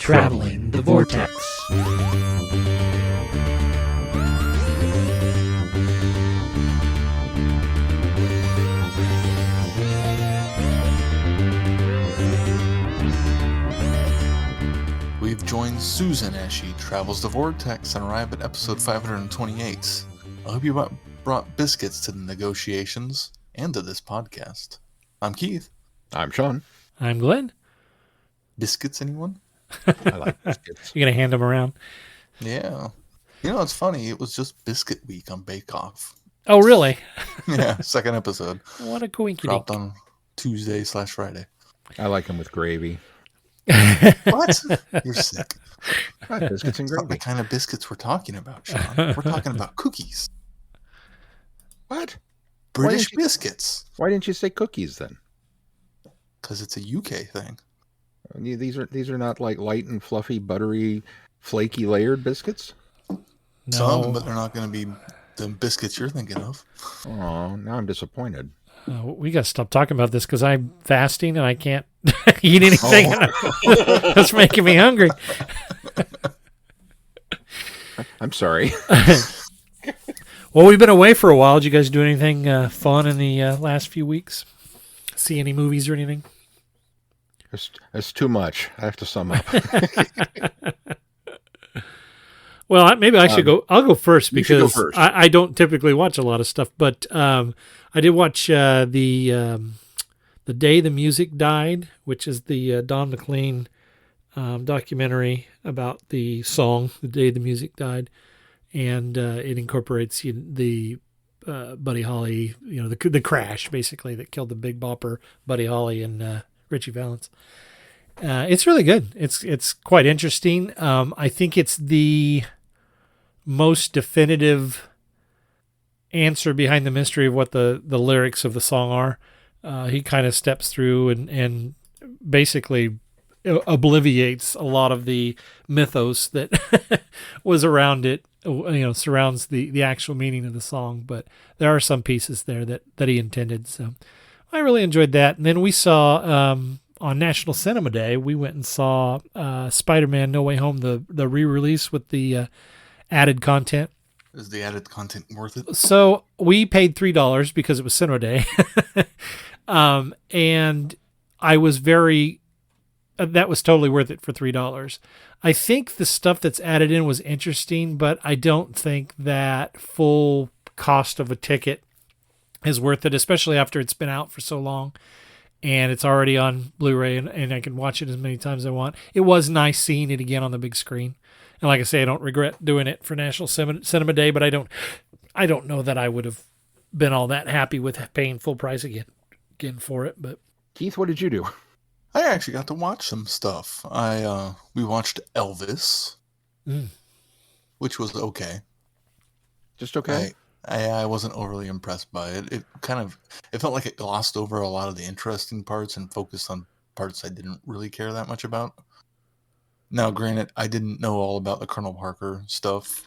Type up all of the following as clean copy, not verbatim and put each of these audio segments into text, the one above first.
Traveling the Vortex. We've joined Susan as she travels the Vortex and arrive at episode 528. I hope you brought biscuits to the negotiations and to this podcast. I'm Keith. I'm Sean. I'm Glenn. Biscuits, anyone? I like biscuits. You're going to hand them around? Yeah. You know, it's funny. It was just Biscuit Week on Bake Off. Oh, really? Yeah, second episode. What a coinky Dropped on Tuesday/Friday. I like them with gravy. What? You're sick. Biscuits and It's not the gravy. kind of biscuits we're talking about, Sean. We're talking about cookies. What? British biscuits. Why didn't you say cookies then? Because it's a UK thing. These are not like light and fluffy, buttery, flaky layered biscuits? No. Some, but they're not going to be the biscuits you're thinking of. Oh, now I'm disappointed. We got to stop talking about this because I'm fasting and I can't eat anything. That's making me hungry. I'm sorry. Well, we've been away for a while. Did you guys do anything fun in the last few weeks? See any movies or anything? It's too much. I have to sum up. Well, maybe I should go. I'll go first because go first. I don't typically watch a lot of stuff, but I did watch the Day the Music Died, which is the Don McLean documentary about the song "The Day the Music Died," and it incorporates the Buddy Holly, the crash basically that killed the Big Bopper, Buddy Holly and Richie Valens. It's really good. It's quite interesting. I think it's the most definitive answer behind the mystery of what the lyrics of the song are. He kind of steps through and basically obliviates a lot of the mythos that was around it, surrounds the actual meaning of the song. But there are some pieces there that he intended. So I really enjoyed that. And then we saw, on National Cinema Day, we went and saw Spider-Man No Way Home, the re-release with the added content. Is the added content worth it? So we paid $3 because it was Cinema Day. And I was that was totally worth it for $3. I think the stuff that's added in was interesting, but I don't think that full cost of a ticket is worth it, especially after it's been out for so long and it's already on Blu-ray and I can watch it as many times as I want. It was nice seeing it again on the big screen. And like I say, I don't regret doing it for National Cinema Day, but I don't know that I would have been all that happy with paying full price again for it. But Keith, what did you do? I actually got to watch some stuff. We watched Elvis, which was okay. Just okay? I wasn't overly impressed by it. It felt like it glossed over a lot of the interesting parts and focused on parts I didn't really care that much about. Now, granted, I didn't know all about the Colonel Parker stuff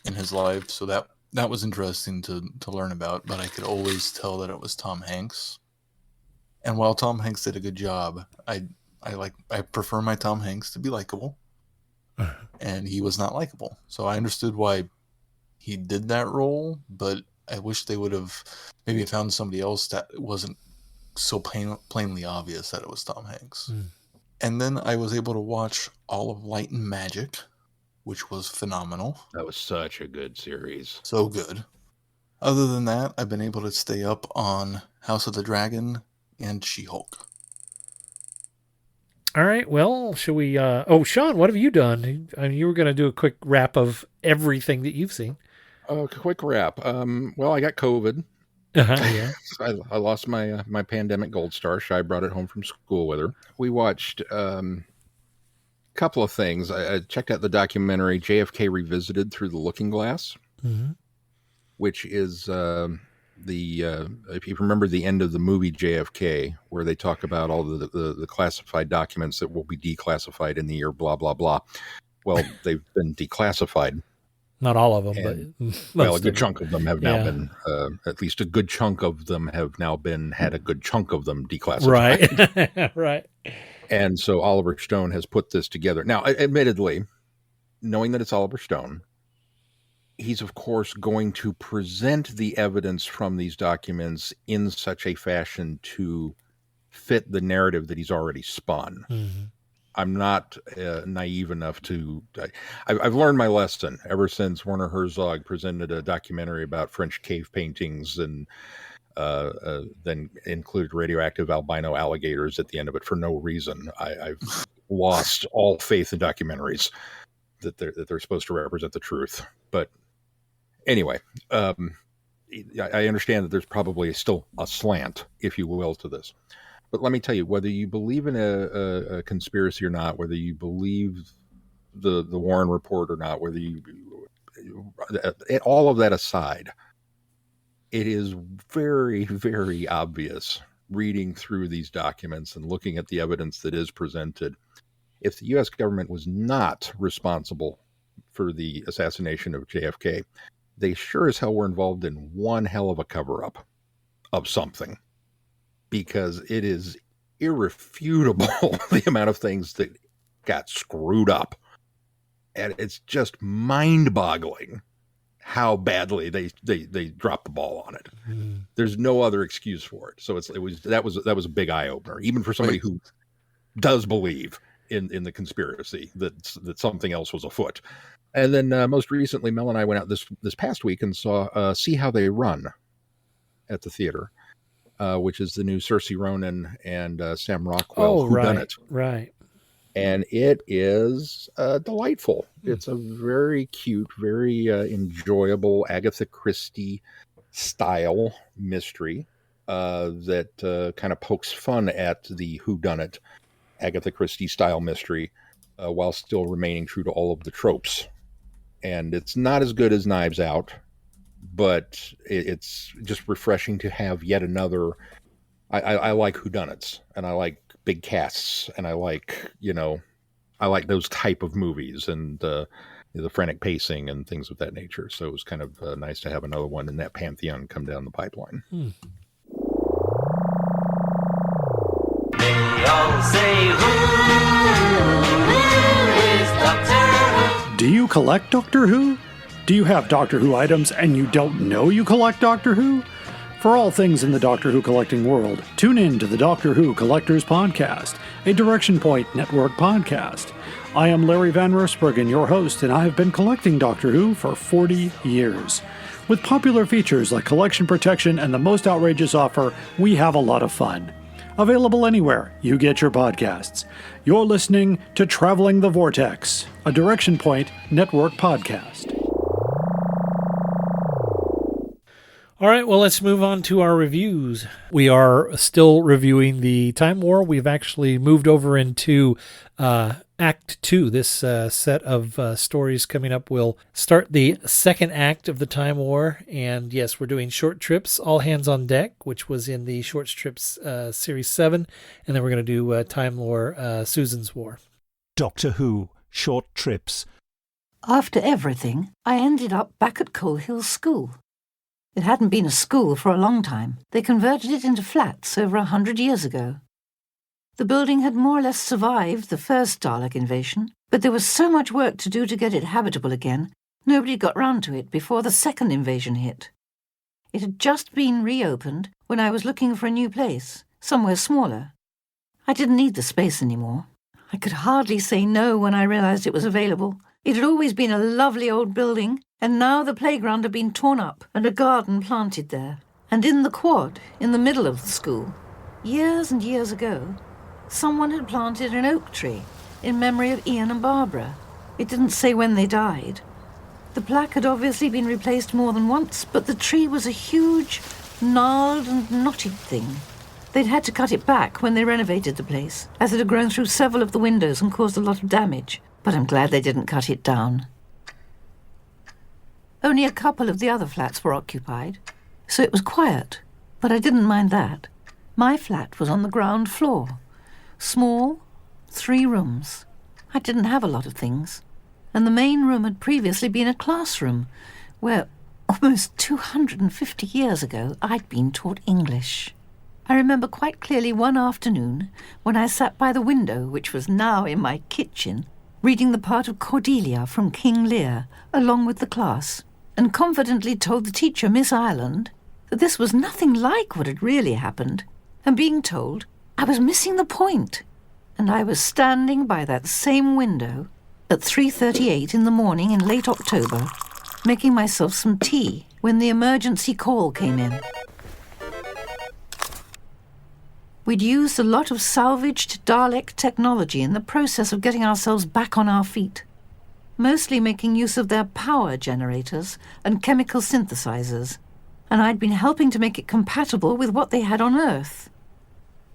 in his life, so that was interesting to learn about, but I could always tell that it was Tom Hanks. And while Tom Hanks did a good job, I prefer my Tom Hanks to be likable, and he was not likable. So I understood why he did that role, but I wish they would have maybe found somebody else that wasn't so plainly obvious that it was Tom Hanks. And then I was able to watch all of Light and Magic, which was phenomenal. That was such a good series. So good. Other than that, I've been able to stay up on House of the Dragon and She-Hulk. all right, well, should we? Sean, what have you done? I mean, you were going to do a quick wrap of everything that you've seen. Quick wrap. Well, I got COVID. Yeah. I lost my pandemic gold star. Shai brought it home from school with her. We watched a couple of things. I checked out the documentary JFK Revisited Through the Looking Glass, which is if you remember the end of the movie JFK, where they talk about all the classified documents that will be declassified in the year blah, blah, blah. Well, they've been declassified. Not all of them, but a good chunk of them have now been, at least a good chunk of them have now been, had a good chunk of them declassified. Right. Right. And so Oliver Stone has put this together. Now, admittedly, knowing that it's Oliver Stone, he's, of course, going to present the evidence from these documents in such a fashion to fit the narrative that he's already spun. Mm-hmm. I'm not naive enough to... I've learned my lesson ever since Werner Herzog presented a documentary about French cave paintings and then included radioactive albino alligators at the end of it for no reason. I've lost all faith in documentaries that they're supposed to represent the truth. But anyway, I understand that there's probably still a slant, if you will, to this. But let me tell you, whether you believe in a conspiracy or not, whether you believe the Warren report or not, whether you... all of that aside, it is very, very obvious, reading through these documents and looking at the evidence that is presented, if the U.S. government was not responsible for the assassination of JFK, they sure as hell were involved in one hell of a cover-up of something, because it is irrefutable the amount of things that got screwed up. And it's just mind-boggling how badly they dropped the ball on it. Mm. There's no other excuse for it. So that was a big eye-opener, even for somebody who does believe in the conspiracy that something else was afoot. And then most recently, Mel and I went out this past week and saw See How They Run at the theater, which is the new Saoirse Ronan and Sam Rockwell whodunit. Right. And it is delightful. It's a very cute, very enjoyable Agatha Christie style mystery that kind of pokes fun at the whodunit Agatha Christie style mystery while still remaining true to all of the tropes. And it's not as good as Knives Out, but it's just refreshing to have yet another. I like whodunits, and I like big casts, and I like those type of movies, and the frantic pacing and things of that nature. So it was kind of nice to have another one in that pantheon come down the pipeline. Do you collect Doctor Who? Do you have Doctor Who items and you don't know you collect Doctor Who? For all things in the Doctor Who collecting world, tune in to the Doctor Who Collectors Podcast, a Direction Point Network podcast. I am Larry Van Rosbergen, your host, and I have been collecting Doctor Who for 40 years. With popular features like collection protection and the most outrageous offer, we have a lot of fun. Available anywhere you get your podcasts. You're listening to Traveling the Vortex, a Direction Point Network podcast. All right, well, let's move on to our reviews. We are still reviewing the Time War. We've actually moved over into Act 2. This set of stories coming up will start the second act of the Time War. And yes, we're doing Short Trips, All Hands on Deck, which was in the Short Trips Series 7. And then we're going to do Time War, Susan's War. Doctor Who, Short Trips. After everything, I ended up back at Coal Hill School. It hadn't been a school for a long time. They converted it into flats over 100 years ago. The building had more or less survived the first Dalek invasion, but there was so much work to do to get it habitable again, nobody got round to it before the second invasion hit. It had just been reopened when I was looking for a new place, somewhere smaller. I didn't need the space anymore. I could hardly say no when I realized it was available. It had always been a lovely old building, and now the playground had been torn up and a garden planted there. And in the quad, in the middle of the school, years and years ago, someone had planted an oak tree in memory of Ian and Barbara. It didn't say when they died. The plaque had obviously been replaced more than once, but the tree was a huge, gnarled and knotted thing. They'd had to cut it back when they renovated the place, as it had grown through several of the windows and caused a lot of damage. But I'm glad they didn't cut it down. Only a couple of the other flats were occupied, so it was quiet, but I didn't mind that. My flat was on the ground floor. Small, 3 rooms. I didn't have a lot of things. And the main room had previously been a classroom, where, almost 250 years ago, I'd been taught English. I remember quite clearly one afternoon when I sat by the window, which was now in my kitchen, reading the part of Cordelia from King Lear, along with the class, and confidently told the teacher, Miss Ireland, that this was nothing like what had really happened, and being told I was missing the point. And I was standing by that same window at 3:38 in the morning in late October, making myself some tea when the emergency call came in. We'd used a lot of salvaged Dalek technology in the process of getting ourselves back on our feet, mostly making use of their power generators and chemical synthesizers, and I'd been helping to make it compatible with what they had on Earth.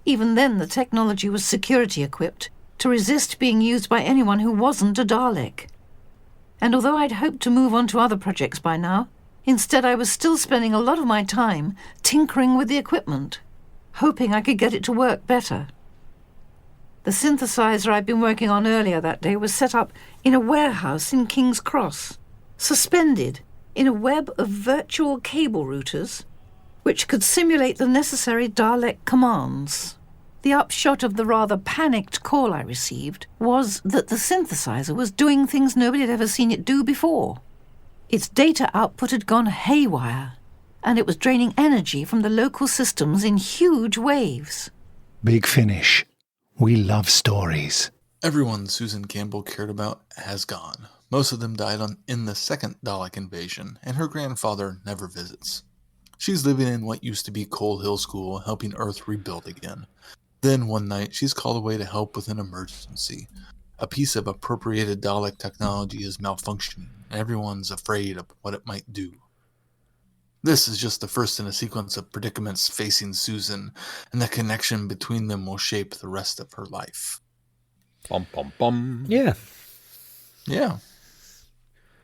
Even then, the technology was security-equipped to resist being used by anyone who wasn't a Dalek. And although I'd hoped to move on to other projects by now, instead I was still spending a lot of my time tinkering with the equipment, hoping I could get it to work better. The synthesizer I'd been working on earlier that day was set up in a warehouse in King's Cross, suspended in a web of virtual cable routers, which could simulate the necessary Dalek commands. The upshot of the rather panicked call I received was that the synthesizer was doing things nobody had ever seen it do before. Its data output had gone haywire, and it was draining energy from the local systems in huge waves. Big Finish. We love stories. Everyone Susan Campbell cared about has gone. Most of them died in the second Dalek invasion, and her grandfather never visits. She's living in what used to be Coal Hill School, helping Earth rebuild again. Then one night, she's called away to help with an emergency. A piece of appropriated Dalek technology is malfunctioning, and everyone's afraid of what it might do. This is just the first in a sequence of predicaments facing Susan, and the connection between them will shape the rest of her life. Bum, bum, bum. Yeah. Yeah.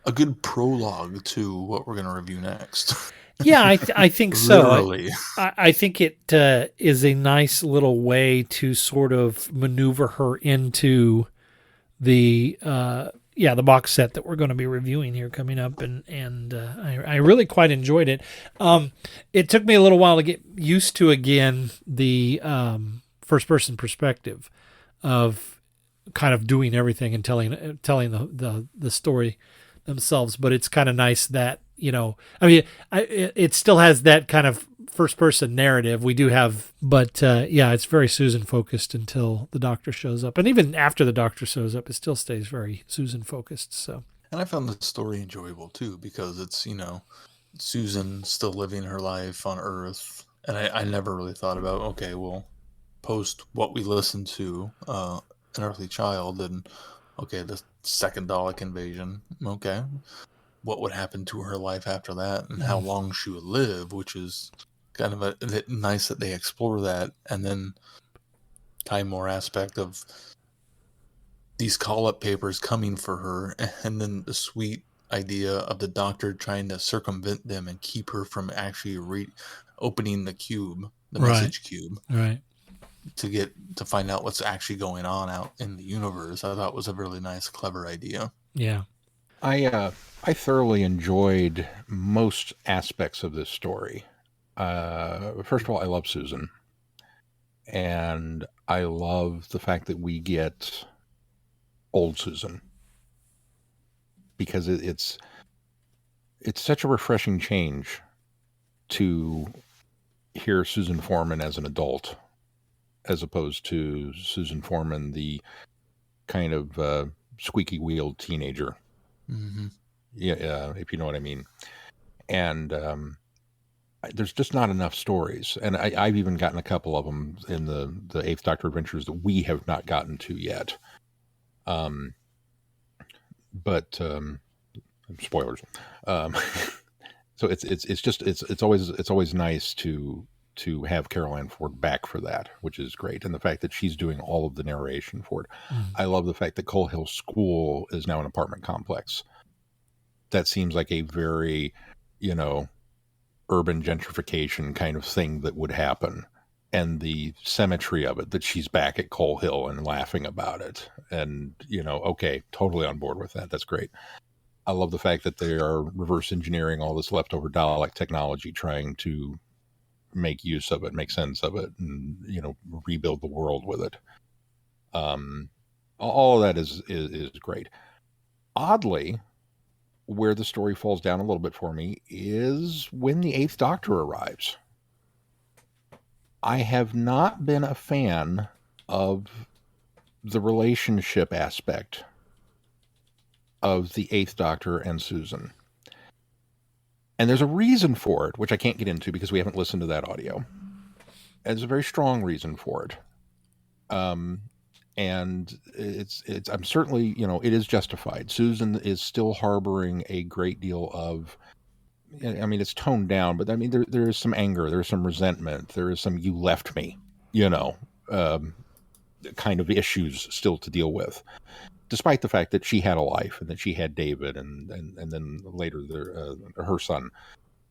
A good prologue to what we're going to review next. Yeah, I think so. Literally. I think it is a nice little way to sort of maneuver her into the box set that we're going to be reviewing here coming up, and I really quite enjoyed it. It took me a little while to get used to again the first person perspective of kind of doing everything and telling the story themselves, but it's kind of nice that, you know, I mean, it still has that kind of first person narrative we do have, but it's very Susan focused until the Doctor shows up, and even after the Doctor shows up, it still stays very Susan focused. So, and I found the story enjoyable too, because it's, you know, Susan still living her life on Earth, and I never really thought about, okay, well, post what we listened to, An Earthly Child, and okay, the second Dalek invasion, okay, what would happen to her life after that, and how long she would live, which is kind of a nice that they explore that, and then Time More aspect of these call-up papers coming for her, and then the sweet idea of the Doctor trying to circumvent them and keep her from actually opening the cube, the message cube, right, to find out what's actually going on out in the universe. I thought was a really nice, clever idea. Yeah. I thoroughly enjoyed most aspects of this story. First of all, I love Susan, and I love the fact that we get old Susan, because it's such a refreshing change to hear Susan Foreman as an adult, as opposed to Susan Foreman, the kind of squeaky-wheeled teenager. Mm-hmm. Yeah, if you know what I mean. And there's just not enough stories, and I've even gotten a couple of them in the Eighth Doctor adventures that we have not gotten to yet. But spoilers. So it's always nice to have Carol Ann Ford back for that, which is great, and the fact that she's doing all of the narration for it. I love the fact that Coal Hill School is now an apartment complex. That seems like a very, you know, urban gentrification kind of thing that would happen, and the symmetry of it, that she's back at Coal Hill and laughing about it, and, you know, okay, totally on board with that. That's great. I love the fact that they are reverse engineering all this leftover Dalek technology, trying to make use of it, make sense of it, and rebuild the world with it. All of that is great. Oddly, where the story falls down a little bit for me is when the Eighth Doctor arrives. I have not been a fan of the relationship aspect of the Eighth Doctor and Susan. And there's a reason for it, which I can't get into because we haven't listened to that audio. And there's a very strong reason for it. And it's I'm certainly, it is justified. Susan is still harboring a great deal of, I mean, it's toned down, but I mean, there is some anger, there's some resentment, there is some "you left me," kind of issues still to deal with, despite the fact that she had a life and that she had David and then later her son,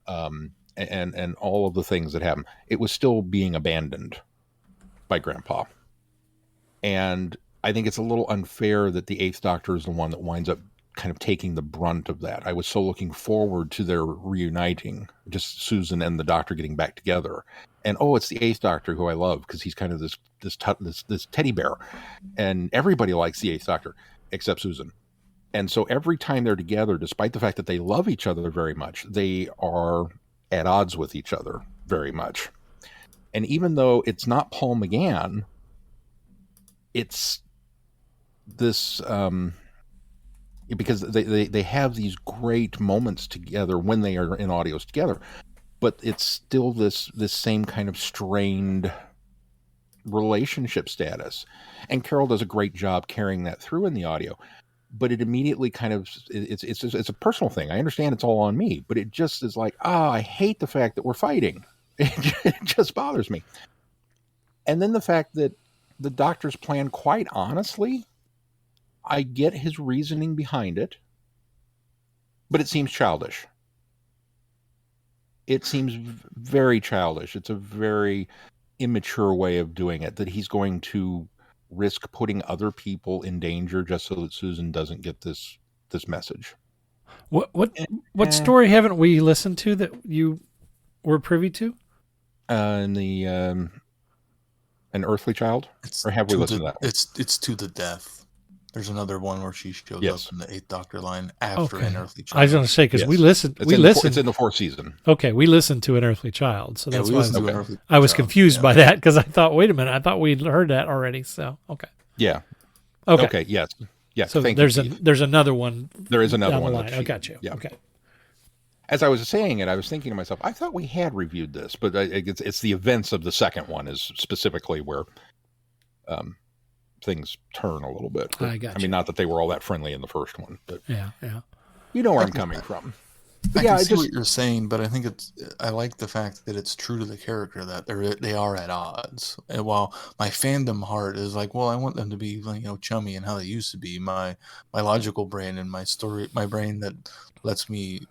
and all of the things that happened. It was still being abandoned by Grandpa. And I think it's a little unfair that the Eighth Doctor is the one that winds up kind of taking the brunt of that. I was so looking forward to their reuniting, just Susan and the Doctor getting back together. And it's the Eighth Doctor, who I love because he's kind of this teddy bear, and everybody likes the Eighth Doctor except Susan. And so every time they're together, despite the fact that they love each other very much, they are at odds with each other very much. And even though it's not Paul McGann, it's this because they have these great moments together when they are in audios together, but it's still this same kind of strained relationship status. And Carol does a great job carrying that through in the audio, but it immediately kind of it's a personal thing. I understand it's all on me, but it just is like, I hate the fact that we're fighting. It just bothers me. And then the fact that the Doctor's plan, quite honestly, I get his reasoning behind it, but it seems childish. It seems very childish. It's a very immature way of doing it, that he's going to risk putting other people in danger just so that Susan doesn't get this message. What story haven't we listened to that you were privy to? In the An Earthly Child? Or have we listened to that one? It's To the Death. There's another one where she shows up in the Eighth Doctor line after An Earthly Child. I was going to say, because we listened. It's in the fourth season. Okay, we listened to An Earthly Child, so that's why I was confused Yeah. by that, because I thought, wait a minute, I thought we'd heard that already. So okay. Yeah. Okay. Yes. Yeah. So there's another one. There is another down one. The line. I got you. Yeah. Okay. As I was saying it, I was thinking to myself, I thought we had reviewed this, but it's the events of the second one is specifically where things turn a little bit. But, I got you. I mean, not that they were all that friendly in the first one, but Yeah. you know where I'm coming from. I can see what you're saying, but I think I like the fact that it's true to the character that they are at odds. And while my fandom heart is like, well, I want them to be, chummy and how they used to be, my logical brain and my brain that lets me,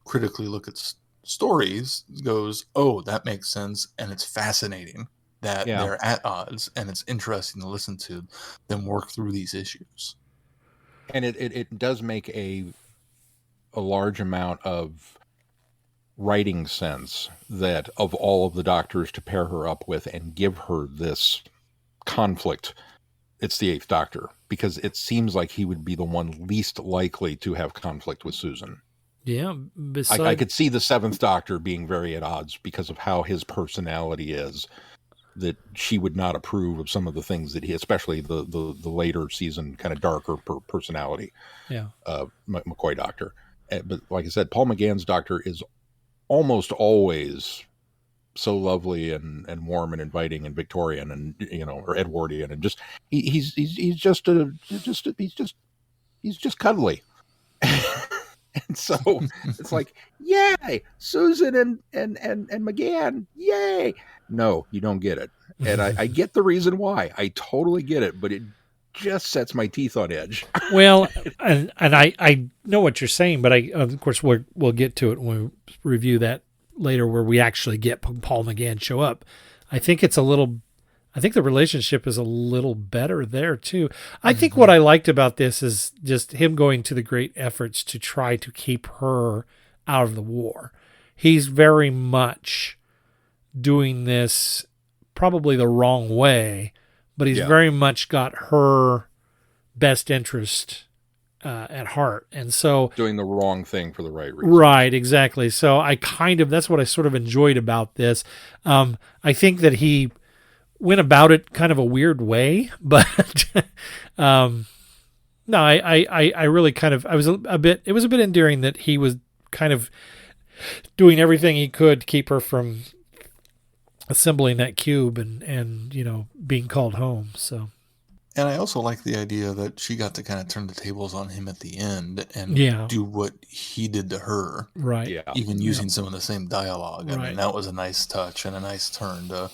critically look at stories goes, oh, that makes sense, and it's fascinating that they're at odds, and it's interesting to listen to them work through these issues. And it does make a large amount of writing sense that of all of the Doctors to pair her up with and give her this conflict, it's the Eighth Doctor, because it seems like he would be the one least likely to have conflict with Susan. Yeah. I could see the Seventh Doctor being very at odds because of how his personality is, that she would not approve of some of the things that he, especially the later season kind of darker personality. Yeah. McCoy Doctor. But like I said, Paul McGann's Doctor is almost always so lovely and warm and inviting and Victorian and or Edwardian, and just he's just cuddly. And so it's like, yay, Susan and McGann, yay. No, you don't get it. And I get the reason why. I totally get it, but it just sets my teeth on edge. Well, and I know what you're saying, but of course we'll get to it when we review that later, where we actually get Paul McGann show up. I think the relationship is a little better there too. I think what I liked about this is just him going to the great efforts to try to keep her out of the war. He's very much doing this probably the wrong way, but he's very much got her best interest at heart. And so doing the wrong thing for the right reason. Right, exactly. So that's what I sort of enjoyed about this. I think that he went about it kind of a weird way, but no, I really kind of, it was a bit endearing that he was kind of doing everything he could to keep her from assembling that cube and being called home. So. And I also like the idea that she got to kind of turn the tables on him at the end and do what he did to her. Right. Yeah. Even using some of the same dialogue. Right. I mean, that was a nice touch and a nice turn to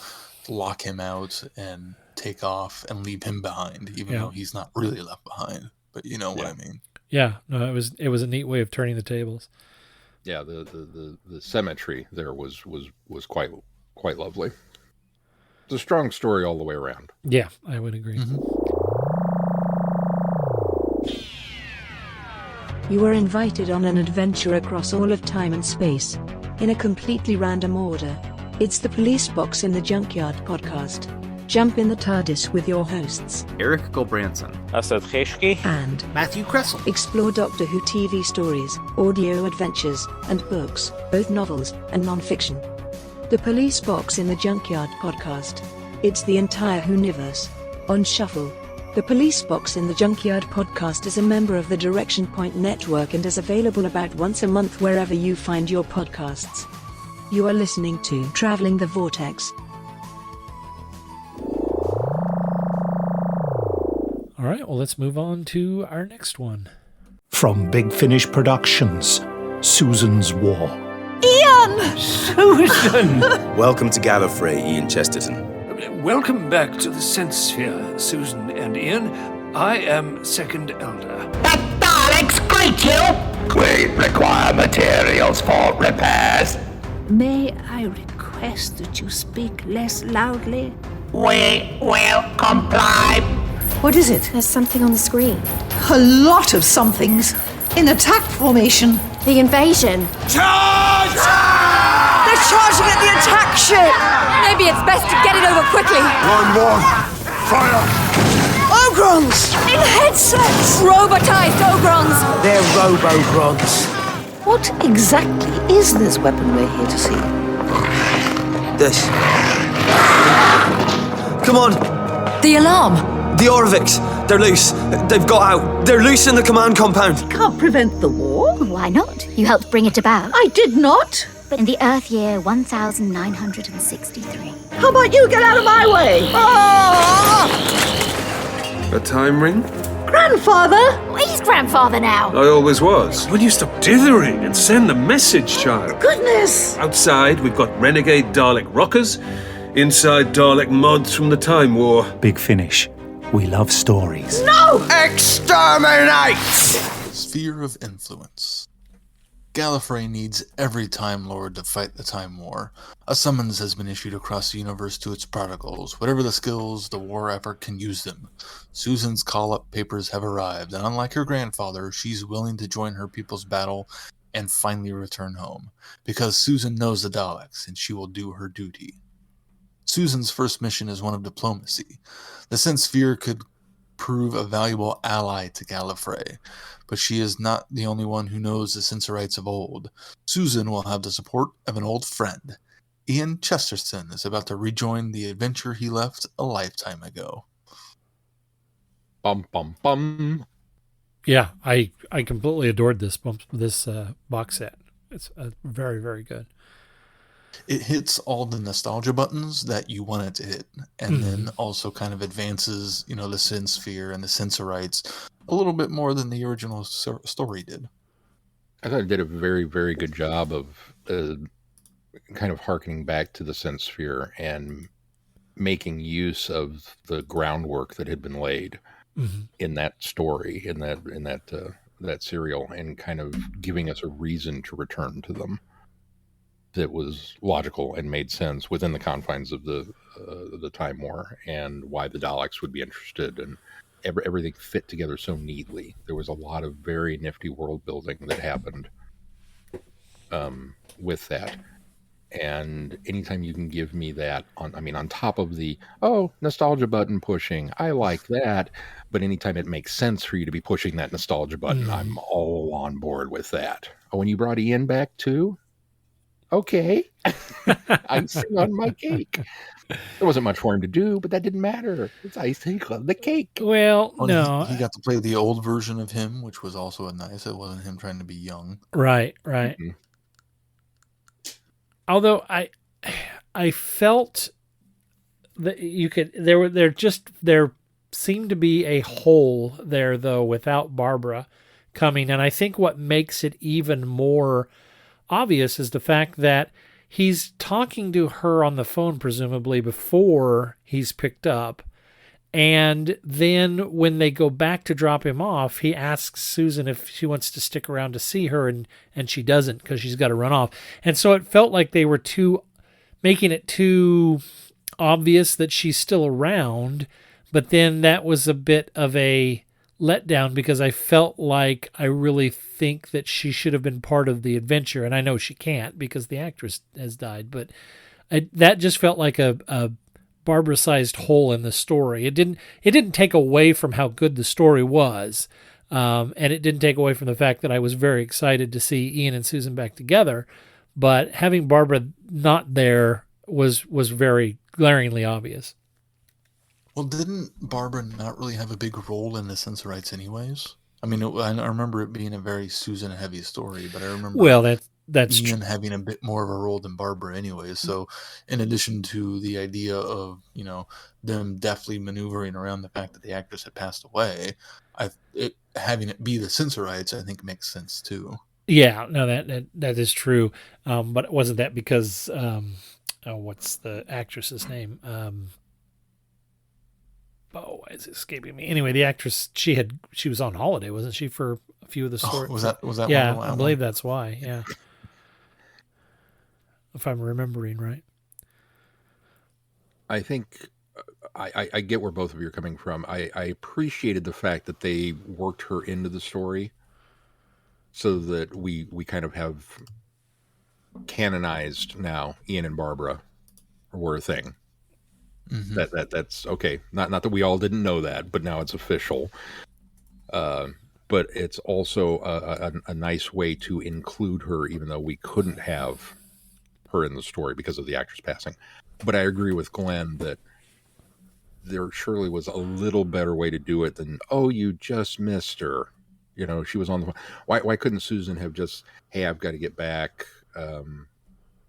lock him out and take off and leave him behind, even though he's not really left behind. But you know what I mean. Yeah. No, it was a neat way of turning the tables. Yeah, the symmetry there was quite lovely. It's a strong story all the way around. Yeah, I would agree. Mm-hmm. You are invited on an adventure across all of time and space, in a completely random order. It's the Police Box in the Junkyard podcast. Jump in the TARDIS with your hosts, Eric Gulbranson, Asad Kheshki, and Matthew Kressel. Explore Doctor Who TV stories, audio adventures, and books, both novels and non-fiction. The Police Box in the Junkyard podcast. It's the entire Whoniverse on shuffle. The Police Box in the Junkyard podcast is a member of the Direction Point Network and is available about once a month wherever you find your podcasts. You are listening to Traveling the Vortex. All right, well, let's move on to our next one. From Big Finish Productions, Susan's War. Ian! Susan! Welcome to Gallifrey, Ian Chesterton. Welcome back to the Sense Sphere, Susan and Ian. I am Second Elder. That Daleks greet you! We require materials for repairs. May I request that you speak less loudly? We will comply. What is it? There's something on the screen. A lot of somethings. In attack formation. The invasion. Charge! They're charging at the attack ship! Maybe it's best to get it over quickly. Line one, fire! Ogrons! In headsets! Robotized Ogrons! They're Robo-Grons. What exactly is this weapon we're here to see? This. Come on! The alarm! The Orviks! They're loose. They've got out. They're loose in the command compound. Can't prevent the war. Why not? You helped bring it about. I did not. But in the Earth year 1963. How about you get out of my way? A time ring? Grandfather? Well, he's grandfather now. I always was. Will you stop dithering and send the message, child? Goodness! Outside, we've got renegade Dalek rockers. Inside, Dalek mods from the Time War. Big Finish. We love stories. No! Exterminate! Sphere of influence. Gallifrey needs every Time Lord to fight the Time War. A summons has been issued across the universe to its prodigals. Whatever the skills, the war effort can use them. Susan's call-up papers have arrived, and unlike her grandfather, she's willing to join her people's battle and finally return home. Because Susan knows the Daleks, and she will do her duty. Susan's first mission is one of diplomacy. The Sense Sphere could prove a valuable ally to Gallifrey, but she is not the only one who knows the Sensorites of old. Susan will have the support of an old friend. Ian Chesterton is about to rejoin the adventure he left a lifetime ago. Bum, bum, bum. Yeah, I completely adored this box set. It's very, very good. It hits all the nostalgia buttons that you want it to hit, and then also kind of advances, the Sin Sphere and the Sensorites a little bit more than the original story did. I thought it did a very, very good job of kind of harkening back to the Sin Sphere and making use of the groundwork that had been laid in that story, in that serial, and kind of giving us a reason to return to them that was logical and made sense within the confines of the Time War, and why the Daleks would be interested, and everything fit together so neatly. There was a lot of very nifty world building that happened with that, And anytime you can give me that on top of the, nostalgia button pushing, I like that. But anytime it makes sense for you to be pushing that nostalgia button, I'm all on board with that. Oh, when you brought Ian back too? Okay. Icing on my cake. There wasn't much for him to do, but that didn't matter. It's icing on the cake. Well, no. He got to play the old version of him, which was also nice. It wasn't him trying to be young. Right. Mm-hmm. Although I felt that you could there seemed to be a hole there though without Barbara coming, and I think what makes it even more obvious is the fact that he's talking to her on the phone presumably before he's picked up, and then when they go back to drop him off, he asks Susan if she wants to stick around to see her, and she doesn't because she's got to run off. And so it felt like they were making it too obvious that she's still around, but then that was a bit of a letdown because I felt like I really think that she should have been part of the adventure, and I know she can't because the actress has died, but that just felt like a Barbara-sized hole in the story. It didn't take away from how good the story was, and it didn't take away from the fact that I was very excited to see Ian and Susan back together, but having Barbara not there was very glaringly obvious. Well, didn't Barbara not really have a big role in the Sensorites anyways? I mean, I remember it being a very Susan-heavy story, but I remember that's Ian having a bit more of a role than Barbara anyways. So in addition to the idea of, them deftly maneuvering around the fact that the actress had passed away, having it be the Sensorites, I think makes sense too. Yeah, no, that is true. But wasn't that because, what's the actress's name? Why is it escaping me? Anyway, the actress, she was on holiday, wasn't she, for a few of the stories? Was that? Yeah, I believe that's why. Yeah, if I'm remembering right. I think I get where both of you are coming from. I appreciated the fact that they worked her into the story, so that we kind of have canonized now Ian and Barbara were a thing. Mm-hmm. That's okay. Not that we all didn't know that, but now it's official. But it's also a nice way to include her, even though we couldn't have her in the story because of the actress passing. But I agree with Glenn that there surely was a little better way to do it than, you just missed her. She was on the phone. Why couldn't Susan have just, hey, I've got to get back. It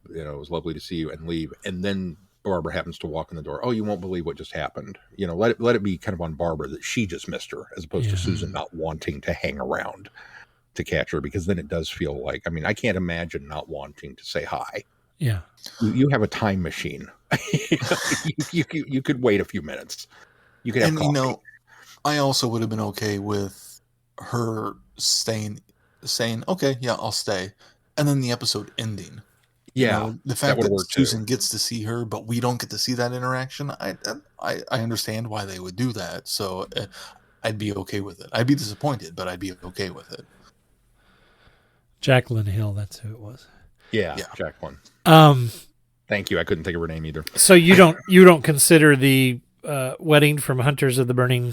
was lovely to see you, and leave. And then Barbara happens to walk in the door. Oh, you won't believe what just happened. Let it be kind of on Barbara that she just missed her, as opposed to Susan not wanting to hang around to catch her, because then it does feel like, I can't imagine not wanting to say hi. Yeah. You have a time machine. you could wait a few minutes. You could have coffee. I also would have been okay with her saying, okay, yeah, I'll stay. And then the episode ending. Yeah, the fact that Susan gets to see her, but we don't get to see that interaction, I understand why they would do that. So I'd be okay with it. I'd be disappointed, but I'd be okay with it. Jacqueline Hill, that's who it was. Yeah. Jacqueline. Thank you. I couldn't think of her name either. So you don't consider the wedding from Hunters of the Burning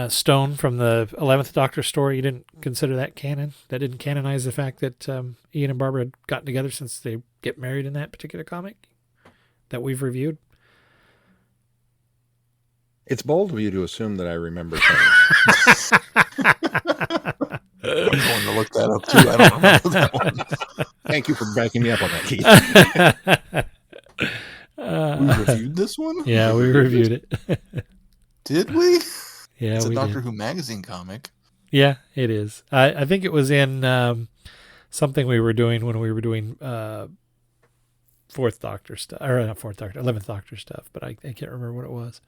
Stone from the 11th Doctor story, you didn't consider that canon? That didn't canonize the fact that Ian and Barbara had gotten together since they get married in that particular comic that we've reviewed? It's bold of you to assume that I remember things. I'm going to look that up too. I don't remember that one. Thank you for backing me up on that, Keith. We reviewed this one? Yeah, we reviewed it. Did we? Yeah, it's a we Doctor did. Who magazine comic. Yeah, it is. I think it was in something we were doing when we were doing Fourth Doctor stuff, or not Fourth Doctor, 11th Doctor stuff, but I can't remember what it was.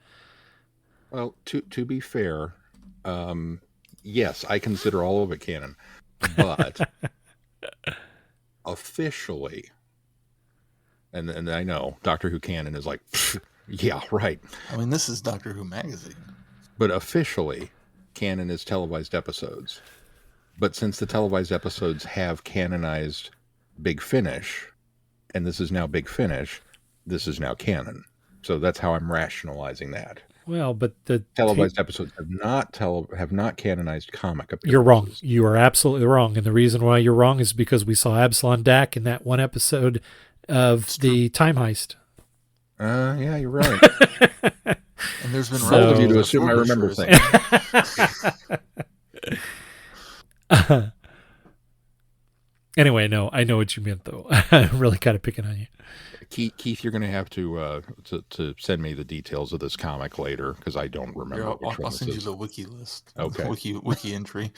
Well, to be fair, yes, I consider all of it canon, but officially, and I know Doctor Who canon is like, yeah, right. I mean, this is Doctor Who magazine. But officially, canon is televised episodes. But since the televised episodes have canonized Big Finish, and this is now Big Finish, this is now canon. So that's how I'm rationalizing that. Well, but the televised episodes have not canonized comic appearances. You're wrong. You are absolutely wrong. And the reason why you're wrong is because we saw Absalom Dak in that one episode of the Time Heist. Yeah, you're right. And there's been bold of you to assume I remember things. Anyway, no, I know what you meant, though. I'm really kind of picking on you. Keith, you're going to have to send me the details of this comic later because I don't remember. I'll send you the wiki list. Okay, wiki entry.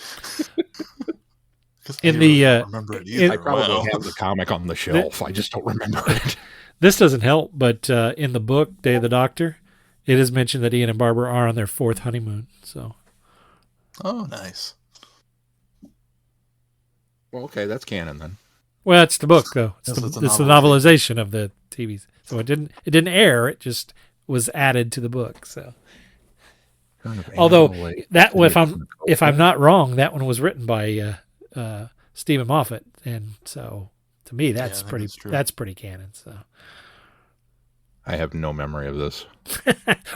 In the remember it either. I probably have the comic on the shelf. I just don't remember it. This doesn't help, but in the book Day of the Doctor, it is mentioned that Ian and Barbara are on their 4th honeymoon. So, oh, nice. Well, okay, that's canon then. Well, it's the book though. It's Yes, the novelization of the TV. So it didn't air. It just was added to the book. So, although that if I'm not wrong, that one was written by Stephen Moffat, and so to me that's pretty canon. So I have no memory of this.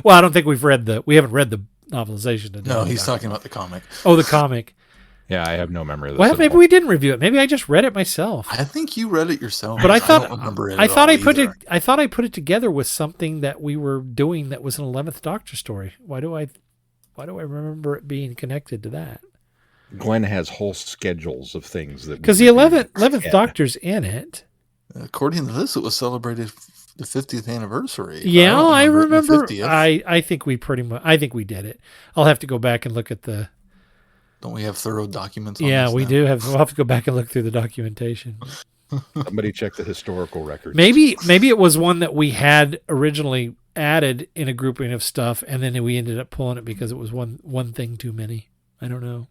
Well, I don't think we haven't read the novelization. No, he's talking about the comic. Oh, the comic. Yeah, I have no memory of this. Well, maybe we didn't review it. Maybe I just read it myself. I think you read it yourself. But I don't remember it. I thought I put it together with something that we were doing that was an 11th Doctor story. Why do I remember it being connected to that? Glenn has whole schedules of things that because the 11th Doctor's in it. According to this, it was celebrated the 50th anniversary. Yeah, I remember. I think we did it. I'll have to go back and look at the. Don't we have thorough documents on yeah, this we now? do have. We'll have to go back and look through the documentation. Somebody check the historical records. Maybe it was one that we had originally added in a grouping of stuff, and then we ended up pulling it because it was one thing too many. I don't know.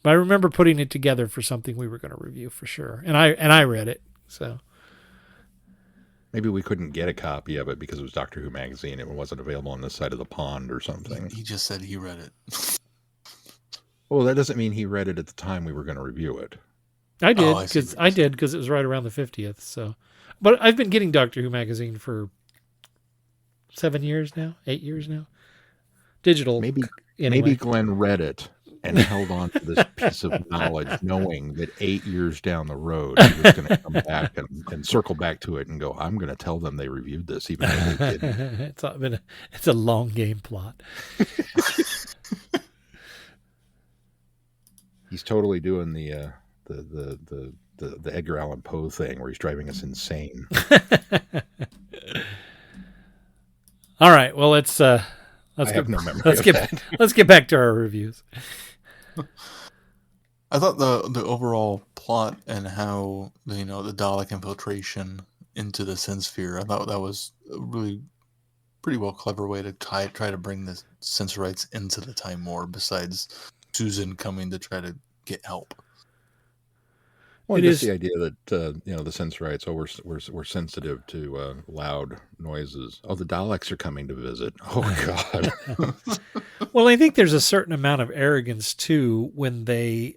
But I remember putting it together for something we were going to review for sure. And I read it. So maybe we couldn't get a copy of it because it was Doctor Who magazine. It wasn't available on this side of the pond or something. He just said he read it. Well, that doesn't mean he read it at the time we were going to review it. I did because it was right around the 50th. So, but I've been getting Doctor Who magazine for 8 years now. Digital. Maybe Glenn read it and held on to this piece of knowledge, knowing that 8 years down the road he was going to come back and circle back to it and go, "I'm going to tell them they reviewed this, even though they didn't." It's a long game plot. He's totally doing the Edgar Allan Poe thing where he's driving us insane. All right. Well, let's get back to our reviews. I thought the overall plot and how the Dalek infiltration into the Sin Sphere, I thought that was a really pretty well clever way to try to bring the Sensorites into the Time War. Besides Susan coming to try to get help. Well, it is the idea that the Sensorites we're sensitive to loud noises. Oh, the Daleks are coming to visit. Oh God. Well, I think there's a certain amount of arrogance too when the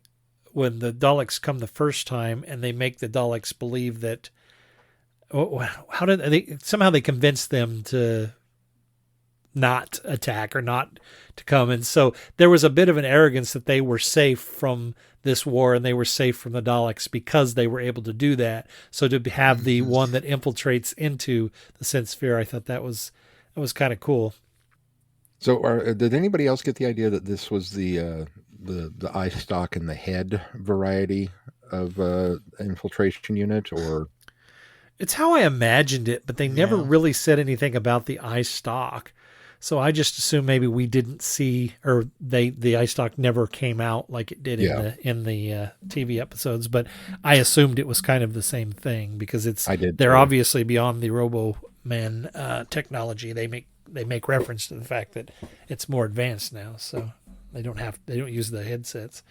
Daleks come the first time and they make the Daleks believe that. How did they convince them to not attack or not to come, and so there was a bit of an arrogance that they were safe from this war and they were safe from the Daleks because they were able to do that. So to have the one that infiltrates into the Sin Sphere, I thought that was kind of cool. So did anybody else get the idea that this was the eye stalk and the head variety of infiltration unit, or? It's how I imagined it, but they never really said anything about the eye stalk. So I just assumed maybe we didn't see, or the eye stalk never came out like it did in the TV episodes. But I assumed it was kind of the same thing because they're obviously beyond the Robo-Man technology. They make reference to the fact that it's more advanced now, so they don't use the headsets.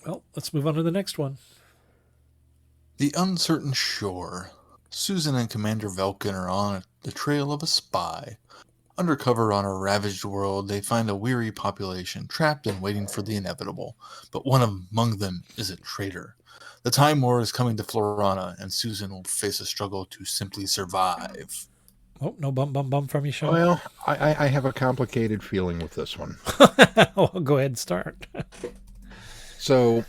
Well, let's move on to the next one. The Uncertain Shore. Susan and Commander Velkin are on the trail of a spy. Undercover on a ravaged world, they find a weary population trapped and waiting for the inevitable, but one among them is a traitor. The Time War is coming to Florana, and Susan will face a struggle to simply survive. Oh, no bum from you, Sean? Well, I have a complicated feeling with this one. Well, go ahead and start. So,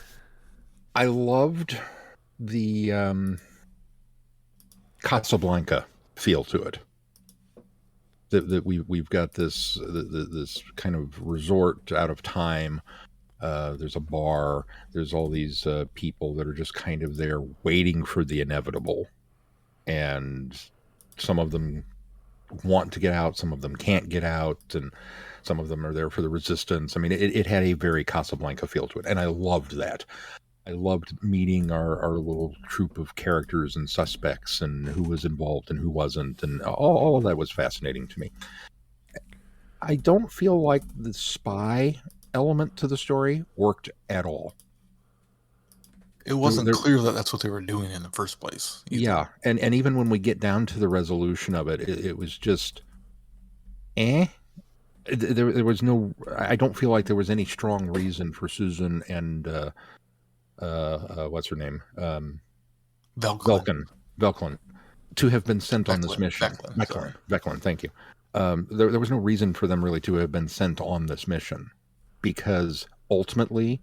I loved the Casablanca feel to it. That we've got this kind of resort out of time. There's a bar. There's all these people that are just kind of there waiting for the inevitable, and some of them want to get out, some of them can't get out, and some of them are there for the resistance. I mean, it had a very Casablanca feel to it, and I loved that. I loved meeting our little troop of characters and suspects and who was involved and who wasn't, and all of that was fascinating to me. I don't feel like the spy element to the story worked at all. It wasn't clear that that's what they were doing in the first place. Either. Yeah, and even when we get down to the resolution of it, it was just, There was no. I don't feel like there was any strong reason for Susan and what's her name, Velklin, to have been sent on this mission. Vecklin, thank you. There was no reason for them really to have been sent on this mission, because ultimately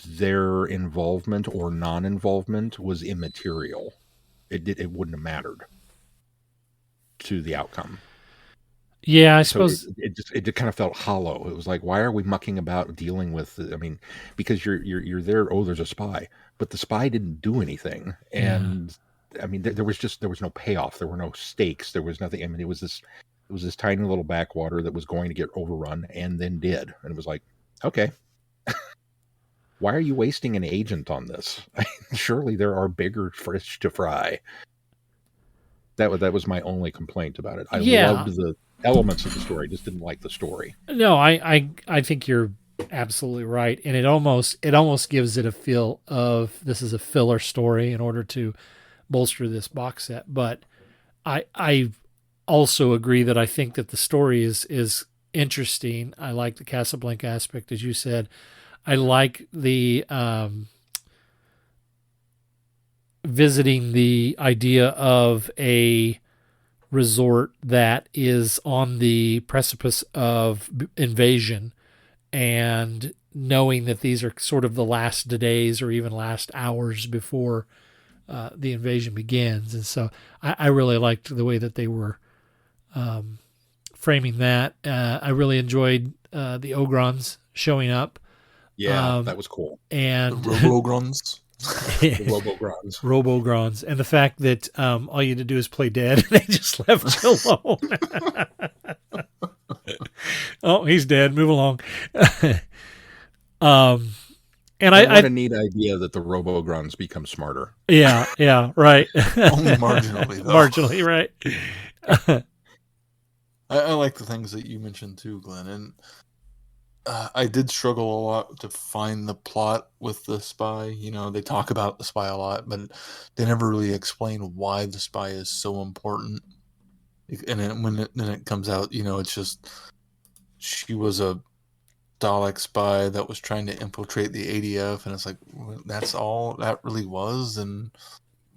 their involvement or non-involvement was immaterial. It wouldn't have mattered to the outcome. Yeah, I suppose it just kind of felt hollow. It was like, why are we mucking about dealing with? I mean, because you're there. Oh, there's a spy, but the spy didn't do anything, and I mean, there was no payoff. There were no stakes. There was nothing. I mean, it was this tiny little backwater that was going to get overrun, and then did, and it was like, okay. Why are you wasting an agent on this? Surely there are bigger fish to fry. That was my only complaint about it. I loved the elements of the story, just didn't like the story. No, I think you're absolutely right, and it almost gives it a feel of this is a filler story in order to bolster this box set. But I also agree that I think that the story is interesting. I like the Casablanca aspect, as you said. I like the visiting the idea of a resort that is on the precipice of invasion, and knowing that these are sort of the last days or even last hours before the invasion begins. And so I really liked the way that they were framing that. I really enjoyed the Ogrons showing up. Yeah, that was cool. And the Robogrons. The Robogrons. And the fact that all you had to do is play dead, and they just left you alone. Oh, he's dead. Move along. And what a neat idea that the Robogrons become smarter. Yeah, right. Only marginally, though. Marginally, right. I like the things that you mentioned too, Glenn, and I did struggle a lot to find the plot with the spy. You know, they talk about the spy a lot, but they never really explain why the spy is so important. And then when it comes out, you know, it's just she was a Dalek spy that was trying to infiltrate the ADF, and it's like, that's all that really was, and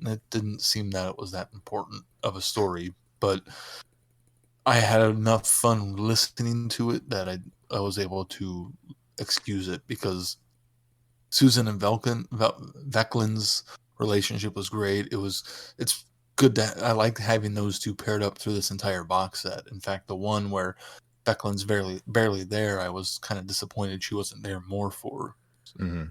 it didn't seem that it was that important of a story. But I had enough fun listening to it that I was able to excuse it, because Susan and Vecklin's relationship was great. It's good that I liked having those two paired up through this entire box set. In fact, the one where Vecklin's barely there, I was kind of disappointed she wasn't there more for. Mm-hmm.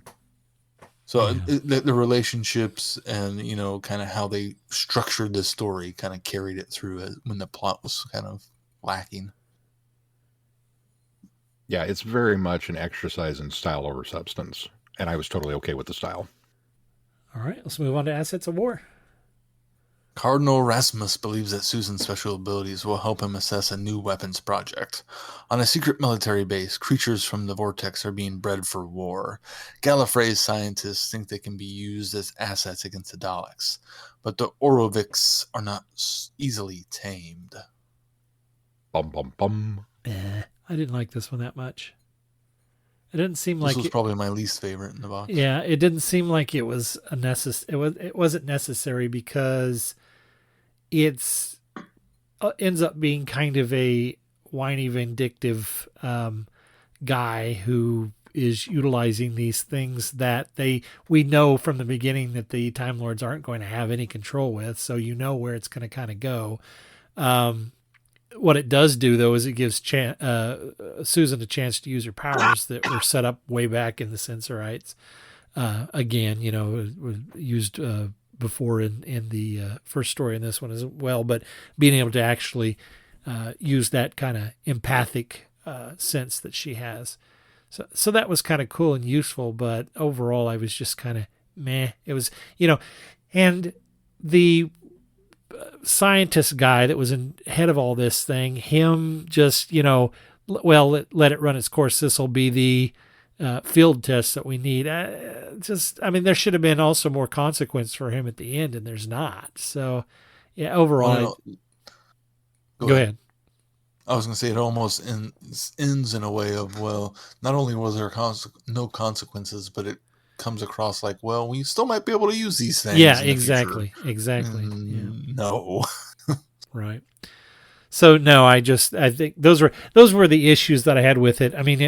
So the relationships and, you know, kind of how they structured this story kind of carried it through when the plot was kind of lacking. Yeah, it's very much an exercise in style over substance, and I was totally okay with the style. All right, let's move on to Assets of War. Cardinal Rasmus believes that Susan's special abilities will help him assess a new weapons project. On a secret military base, creatures from the Vortex are being bred for war. Gallifrey's scientists think they can be used as assets against the Daleks, but the Oroviks are not easily tamed. Bum, bum, bum. I didn't like this one that much. It didn't seem This like was probably my least favorite in the box. Yeah, it didn't seem like it was it wasn't necessary because it's ends up being kind of a whiny, vindictive guy who is utilizing these things that we know from the beginning that the Time Lords aren't going to have any control with, so you know where it's going to kind of go. What it does do, though, is it gives Susan a chance to use her powers that were set up way back in the Sensorites. Again, was used before in the first story in this one as well, but being able to actually use that kind of empathic sense that she has. So that was kind of cool and useful, but overall I was just kind of meh. It was, and the scientist guy that was in head of all this thing, him just, let it run its course. This will be the field test that we need. There should have been also more consequence for him at the end, and there's not. So, yeah, overall, go ahead. I was going to say it almost ends in a way of, well, not only was there no consequences, but it comes across like, well, we still might be able to use these things. Yeah, exactly. Exactly. No. Right. So no, I think those were the issues that I had with it. I mean,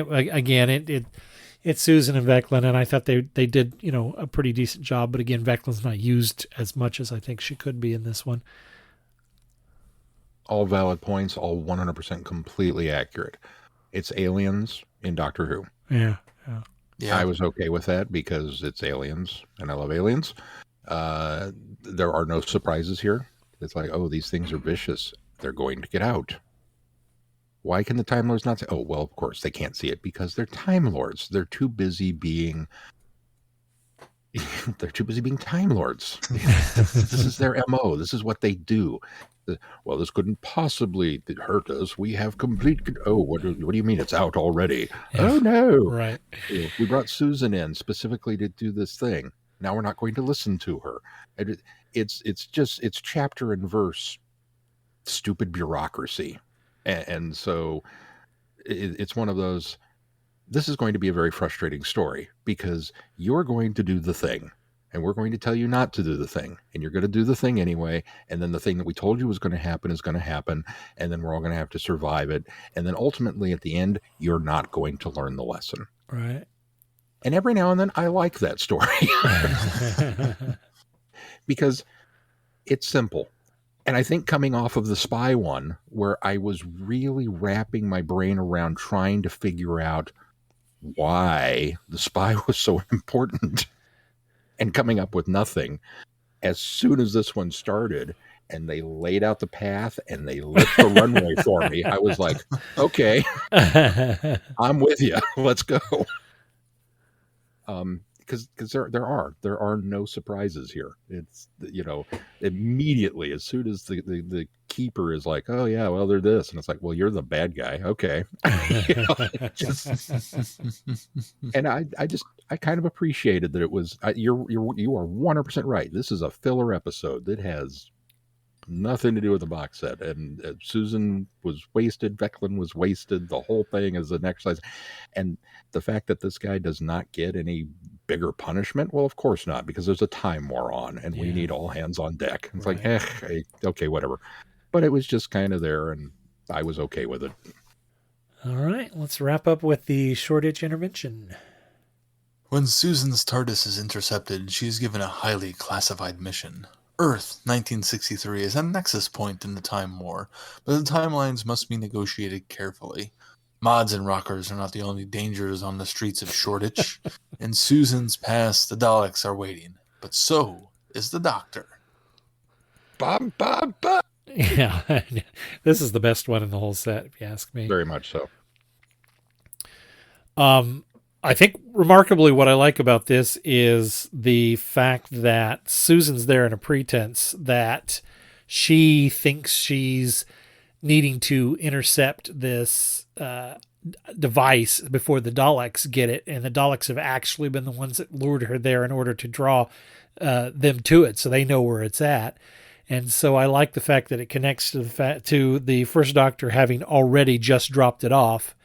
it's Susan and Veclin, and I thought they did, a pretty decent job, but again, Veclin's not used as much as I think she could be in this one. All valid points, all 100% completely accurate. It's aliens in Doctor Who. Yeah. I was okay with that because it's aliens, and I love aliens. There are no surprises here. It's like, oh, these things are vicious. They're going to get out. Why can the Time Lords not say? Oh, well, of course they can't see it because they're Time Lords. They're too busy being. They're too busy being Time Lords. This is their MO. This is what they do. Well, this couldn't possibly hurt us. We have complete. Oh, what do you mean? It's out already? Yeah. Oh no! Right. We brought Susan in specifically to do this thing. Now we're not going to listen to her. It's chapter and verse, stupid bureaucracy, and so it's one of those. This is going to be a very frustrating story because you're going to do the thing and we're going to tell you not to do the thing and you're going to do the thing anyway. And then the thing that we told you was going to happen is going to happen. And then we're all going to have to survive it. And then ultimately at the end, you're not going to learn the lesson. Right. And every now and then I like that story because it's simple. And I think coming off of the spy one where I was really wrapping my brain around trying to figure out why the spy was so important and coming up with nothing. As soon as this one started and they laid out the path and they lit the runway for me, I was like, okay, I'm with you. Let's go. Because there are no surprises here. It's, immediately as soon as the keeper is like, oh yeah, well they're this, and it's like, well, you're the bad guy, okay. And I kind of appreciated that it was. You are 100% right. This is a filler episode that has nothing to do with the box set, and Susan was wasted, Veclin was wasted. The whole thing is an exercise, and the fact that this guy does not get any bigger punishment, well, of course not, because there's a time war on, and we need all hands on deck. It's like, okay, whatever. But it was just kind of there, and I was okay with it. All right, let's wrap up with the Shoreditch intervention. When Susan's TARDIS is intercepted, she is given a highly classified mission. Earth, 1963, is a nexus point in the Time War, but the timelines must be negotiated carefully. Mods and rockers are not the only dangers on the streets of Shoreditch. In Susan's past, the Daleks are waiting, but so is the Doctor. Bum, bum, bum. Yeah, this is the best one in the whole set, if you ask me. Very much so. I think remarkably what I like about this is the fact that Susan's there in a pretense that she thinks she's needing to intercept this device before the Daleks get it, and the Daleks have actually been the ones that lured her there in order to draw them to it, so they know where it's at. And so I like the fact that it connects to the first Doctor having already just dropped it off,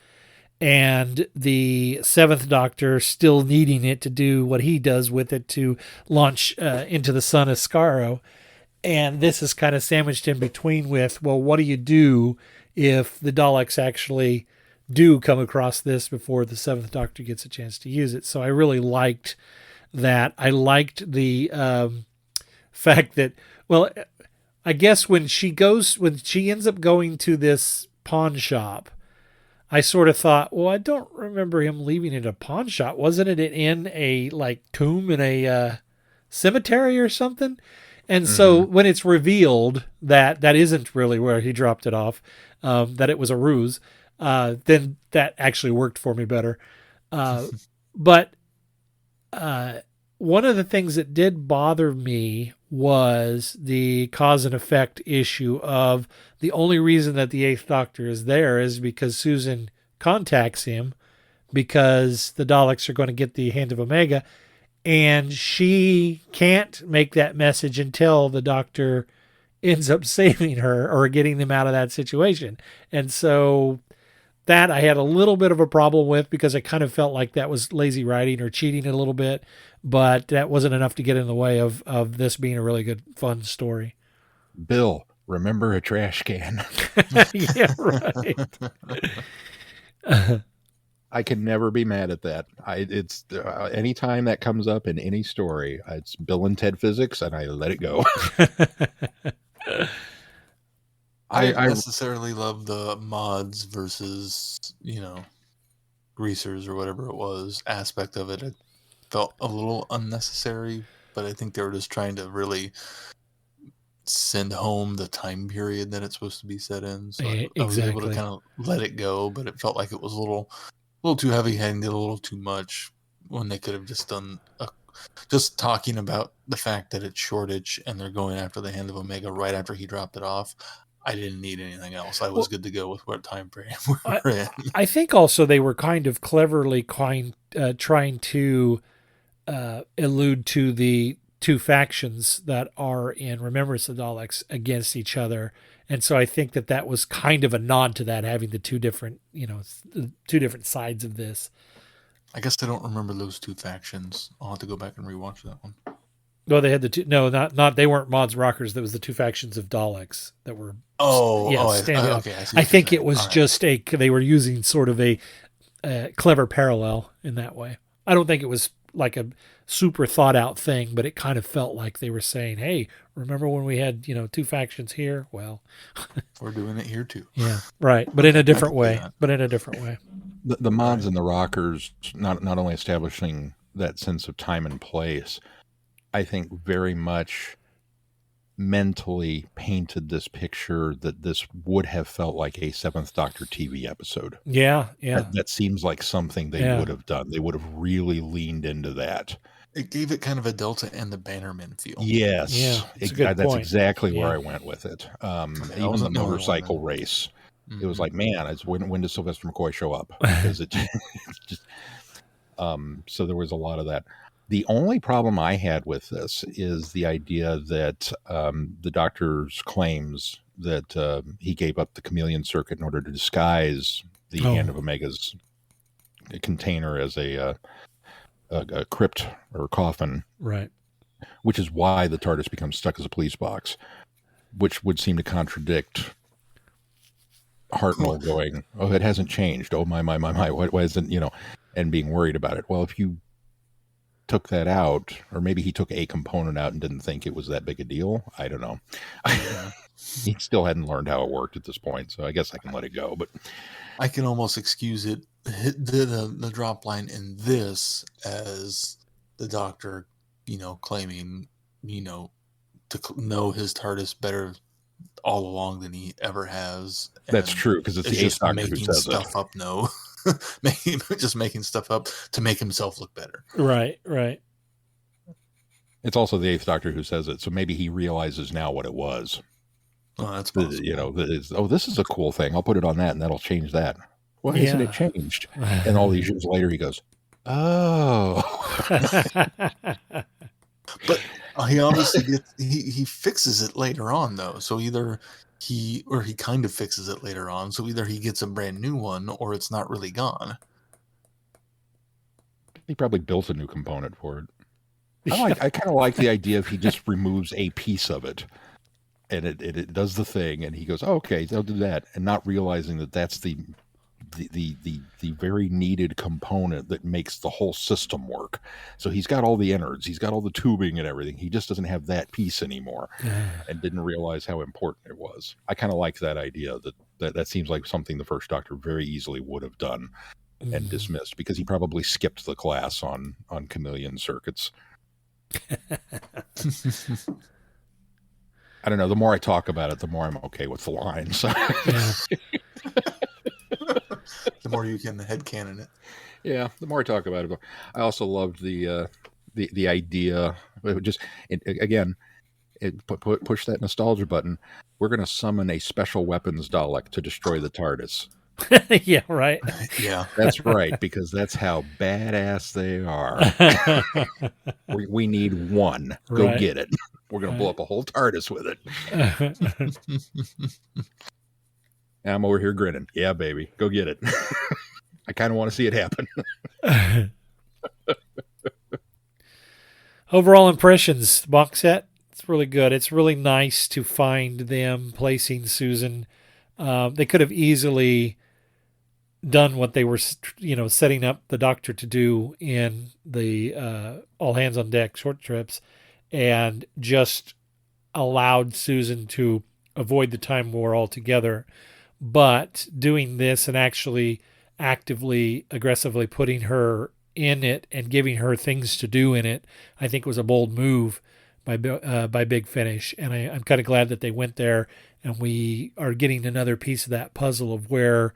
and the seventh Doctor still needing it to do what he does with it to launch into the sun of Skaro. And this is kind of sandwiched in between with, well, what do you do if the Daleks actually do come across this before the seventh Doctor gets a chance to use it? So I really liked that. I liked the fact that, well, I guess when she ends up going to this pawn shop, I sort of thought, well, I don't remember him leaving it a pawn shop. Wasn't it in a tomb in a cemetery or something? And so when it's revealed that that isn't really where he dropped it off, that it was a ruse, then that actually worked for me better. But one of the things that did bother me was the cause and effect issue of the only reason that the Eighth Doctor is there is because Susan contacts him because the Daleks are going to get the Hand of Omega, and she can't make that message until the Doctor ends up saving her or getting them out of that situation. And so that I had a little bit of a problem with because I kind of felt like that was lazy writing or cheating a little bit, but that wasn't enough to get in the way of this being a really good, fun story. Bill, remember a trash can. Yeah, right. I can never be mad at that. It's anytime that comes up in any story, it's Bill and Ted physics, and I let it go. I don't necessarily love the mods versus, greasers or whatever it was aspect of it. It felt a little unnecessary, but I think they were just trying to really send home the time period that it's supposed to be set in. So I was able to kind of let it go, but it felt like it was a little too heavy-handed, a little too much, when they could have just done just talking about the fact that it's Shoreditch and they're going after the Hand of Omega right after he dropped it off. I didn't need anything else. I was good to go with what time frame we're in. I think also they were kind of cleverly trying to allude to the two factions that are in Remembrance of the Daleks against each other. And so I think that was kind of a nod to that, having the two different sides of this. I guess I don't remember those two factions. I'll have to go back and rewatch that one. No, they had the two. No, not they weren't Mods Rockers. That was the two factions of Daleks that were. I think it was just they were using sort of a clever parallel in that way. I don't think it was like a super thought out thing, but it kind of felt like they were saying, "Hey, remember when we had two factions here? Well, we're doing it here too." Yeah, right, but in a different way. The Mods and the Rockers not only establishing that sense of time and place, I think very much mentally painted this picture that this would have felt like a Seventh Doctor TV episode. Yeah. That seems like something they would have done. They would have really leaned into that. It gave it kind of a Delta and the Bannerman feel. Yes. Yeah, that's exactly where I went with it. Even the motorcycle race. Mm-hmm. It was like, man, when does Sylvester McCoy show up? Because it just so there was a lot of that. The only problem I had with this is the idea that the Doctor's claims that he gave up the chameleon circuit in order to disguise the Hand of Omega's container as a crypt or coffin. Right. Which is why the TARDIS becomes stuck as a police box, which would seem to contradict Hartnell going, "Oh, it hasn't changed. Oh, my. Why isn't, and being worried about it." Well, if you took that out, or maybe he took a component out and didn't think it was that big a deal. I don't know. He still hadn't learned how it worked at this point, so I guess I can let it go. But I can almost excuse it, the drop line in this as the Doctor, claiming, to know his TARDIS better all along than he ever has. That's true, because it's the Eighth Doctor who says stuff up. No. Just making stuff up to make himself look better. Right. It's also the Eighth Doctor who says it, so maybe he realizes now what it was. Oh, that's possible. This is a cool thing. I'll put it on that, and that'll change that. Why hasn't it changed? And all these years later, he goes, "Oh." He obviously gets he fixes it later on though. So either he kind of fixes it later on. So either he gets a brand new one or it's not really gone. He probably built a new component for it. I kind of like the idea if he just removes a piece of it, and it does the thing, and he goes, oh, okay, they'll do that, and not realizing that that's the very needed component that makes the whole system work. So he's got all the innards, he's got all the tubing and everything. He just doesn't have that piece anymore, and didn't realize how important it was. I kind of like that idea. That seems like something the First Doctor very easily would have done and dismissed, because he probably skipped the class on chameleon circuits. I don't know. The more I talk about it, the more I'm okay with the lines. The more you can headcanon it. Yeah, the more I talk about it. I also loved the idea. Push that nostalgia button. We're going to summon a special weapons Dalek to destroy the TARDIS. Yeah, right. Yeah, that's right, because that's how badass they are. we need one. Go get it. We're going to blow up a whole TARDIS with it. I'm over here grinning. Yeah, baby, go get it. I kind of want to see it happen. Overall impressions, box set, it's really good. It's really nice to find them placing Susan. They could have easily done what they were, setting up the Doctor to do in the all hands on deck short trips, and just allowed Susan to avoid the Time War altogether. But doing this and actually actively, aggressively putting her in it and giving her things to do in it, I think was a bold move by Big Finish. And I'm kind of glad that they went there, and we are getting another piece of that puzzle of where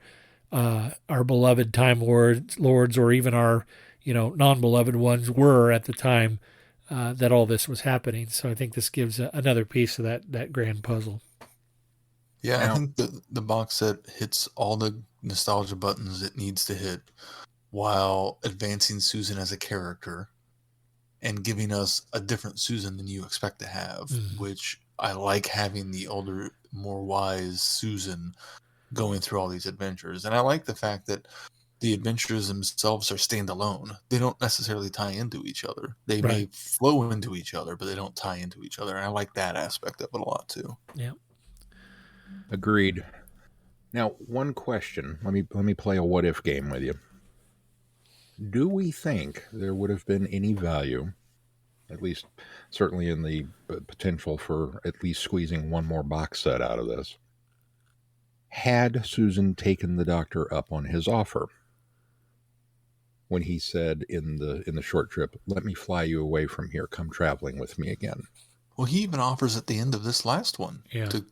our beloved Time Lords, or even our non-beloved ones, were at the time that all this was happening. So I think this gives another piece of that grand puzzle. Yeah, I think the box set hits all the nostalgia buttons it needs to hit, while advancing Susan as a character and giving us a different Susan than you expect to have, which I like, having the older, more wise Susan going through all these adventures. And I like the fact that the adventures themselves are standalone. They don't necessarily tie into each other. They may flow into each other, but they don't tie into each other. And I like that aspect of it a lot too. Yeah. Agreed. Now, one question. Let me play a what if game with you. Do we think there would have been any value, at least certainly in the potential for at least squeezing one more box set out of this, had Susan taken the Doctor up on his offer when he said in the short trip, "Let me fly you away from here. Come traveling with me again"? Well, he even offers at the end of this last one to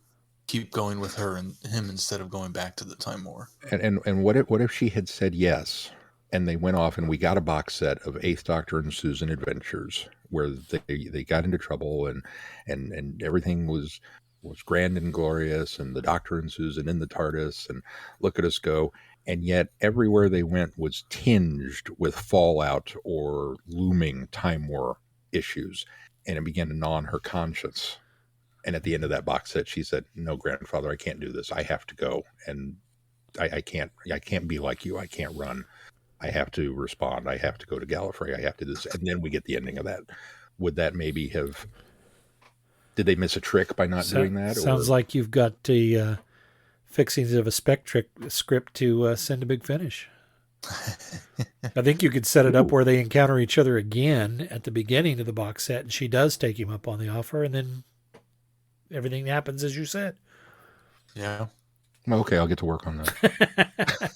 keep going with her and him instead of going back to the Time War. And what if she had said yes, and they went off and we got a box set of Eighth Doctor and Susan adventures where they got into trouble and everything was grand and glorious, and the Doctor and Susan in the TARDIS, and look at us go, and yet everywhere they went was tinged with fallout or looming Time War issues, and it began to gnaw on her conscience. And at the end of that box set, she said, "No, grandfather, I can't do this. I have to go, and I can't be like you. I can't run. I have to respond. I have to go to Gallifrey. I have to do this." And then we get the ending of that. Would that maybe have? Did they miss a trick by not doing that? Sounds like you've got the fixings of a script to send to Big Finish. I think you could set it up where they encounter each other again at the beginning of the box set, and she does take him up on the offer, and then everything happens as you said. Yeah. Okay, I'll get to work on that.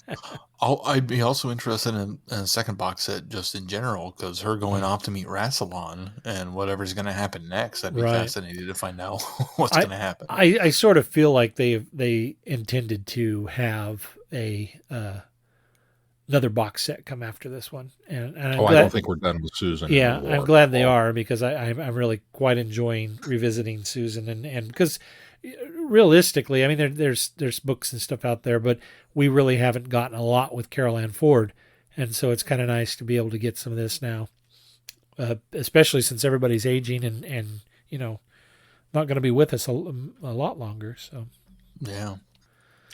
I'd be also interested in a second box set just in general, because her going off to meet Rassilon and whatever's going to happen next, I'd be fascinated to find out what's going to happen. I sort of feel like they intended to have another box set come after this one. And I don't think we're done with Susan. Yeah, I'm glad they are, because I'm really quite enjoying revisiting Susan, and because realistically, I mean, there's books and stuff out there, but we really haven't gotten a lot with Carol Ann Ford, and so it's kind of nice to be able to get some of this now. especially since everybody's aging and not going to be with us a lot longer. So, yeah.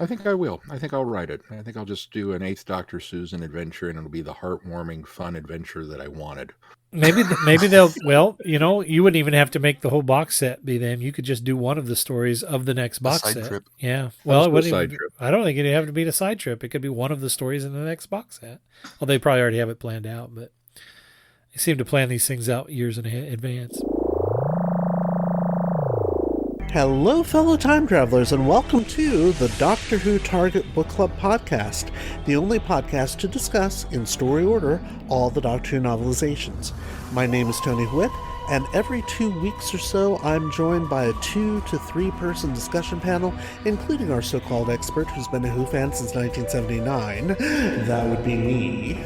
I think I will. I think I'll write it. I think I'll just do an 8th Doctor Susan adventure, and it'll be the heartwarming, fun adventure that I wanted. Maybe they'll. Well, you wouldn't even have to make the whole box set be them. You could just do one of the stories of the next box set. Trip. Yeah. Well, it wouldn't. Side trip. I don't think it'd have to be a side trip. It could be one of the stories in the next box set. Well, they probably already have it planned out, but they seem to plan these things out years in advance. Hello, fellow time travelers, and welcome to the Doctor Who Target Book Club podcast, the only podcast to discuss, in story order, all the Doctor Who novelizations. My name is Tony Whitt, and every 2 weeks or so, I'm joined by a 2 to 3 person discussion panel, including our so-called expert who's been a Who fan since 1979. That would be me.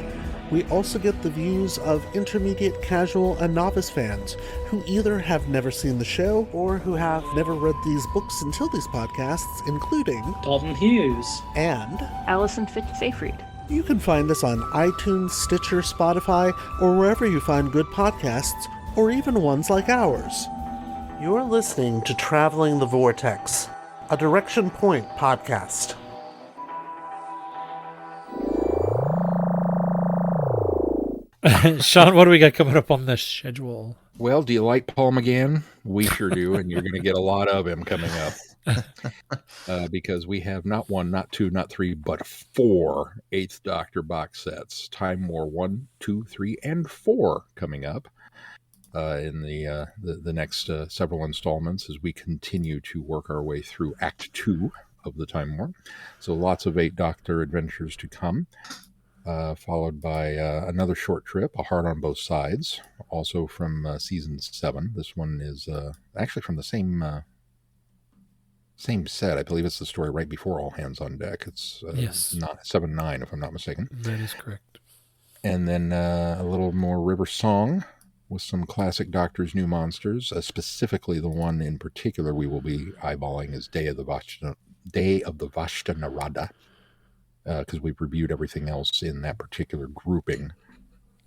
We also get the views of intermediate, casual, and novice fans who either have never seen the show or who have never read these books until these podcasts, including Dalton Hughes and Alison Fitz-Seyfried. You can find us on iTunes, Stitcher, Spotify, or wherever you find good podcasts, or even ones like ours. You're listening to Traveling the Vortex, a Direction Point podcast. Sean, what do we got coming up on the schedule? Well, do you like Paul McGann? We sure do, and you're going to get a lot of him coming up. Because we have not 1, not 2, not 3, but 4 8th Doctor box sets. Time War 1, 2, 3, and 4 coming up in the next several installments as we continue to work our way through Act 2 of the Time War. So lots of 8 Doctor adventures to come. Followed by another short trip, A Heart on Both Sides, also from season 7. This one is actually from the same set. I believe it's the story right before All Hands on Deck. It's yes. 7-9, if I'm not mistaken. That is correct. And then a little more River Song with some classic Doctor's New Monsters. Specifically, the one in particular we will be eyeballing is Day of the Vashta Narada. Because we've reviewed everything else in that particular grouping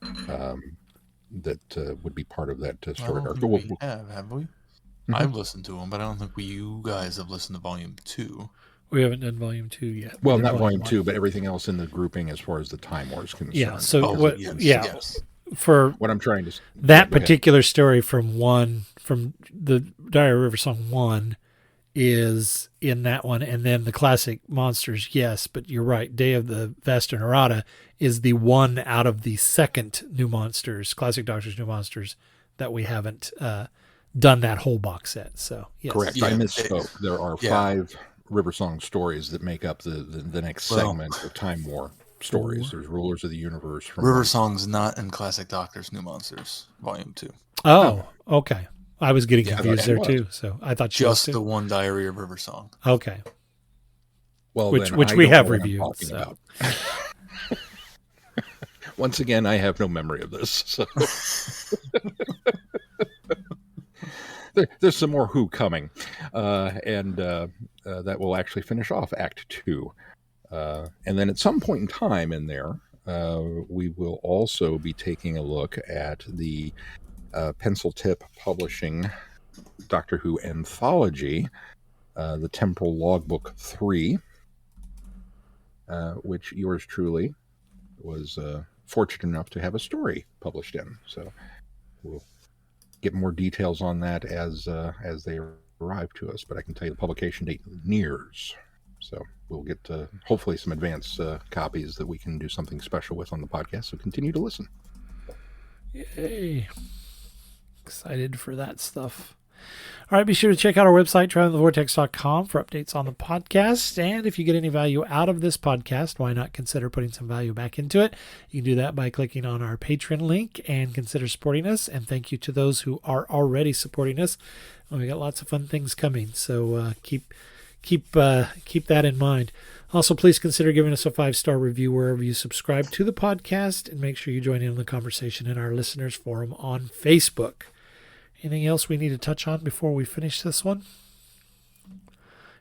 that would be part of that story arc. We have we? Mm-hmm. I've listened to them, but I don't think you guys have listened to Volume 2. We haven't done Volume 2 yet. Well, not Volume 2, but everything else in the grouping as far as the Time War is concerned. Yeah, so yes. For what I'm trying to... That particular story from the Diary of River Song 1 is in that one, and then the classic monsters, yes, but you're right. Day of the Vashta Narada is the one out of the second New Monsters, Classic Doctor's New Monsters, that we haven't done that whole box set. So yes. Correct. I misspoke. There are 5 River Song stories that make up the next segment of Time War stories. There's Rulers of the Universe. River Song's not in Classic Doctor's New Monsters, Volume 2. Oh, okay. I was getting confused there too, so I thought just the one Diary of River Song. Okay. Well, which we have reviewed. So. Once again, I have no memory of this. So. There's some more Who coming, and that will actually finish off Act 2. And then at some point in time in there, we will also be taking a look at the Pencil Tip Publishing Doctor Who anthology, the Temporal Logbook 3, which yours truly was fortunate enough to have a story published in. So we'll get more details on that as they arrive to us. But I can tell you the publication date nears. So we'll get hopefully some advance copies that we can do something special with on the podcast. So continue to listen. Yay. Excited for that stuff. All right, be sure to check out our website, travelingthevortex.com, for updates on the podcast. And if you get any value out of this podcast, why not consider putting some value back into it? You can do that by clicking on our Patreon link and consider supporting us. And thank you to those who are already supporting us. We got lots of fun things coming, so keep that in mind. Also, please consider giving us a 5-star review wherever you subscribe to the podcast, and make sure you join in the conversation in our listeners forum on Facebook. Anything else we need to touch on before we finish this one?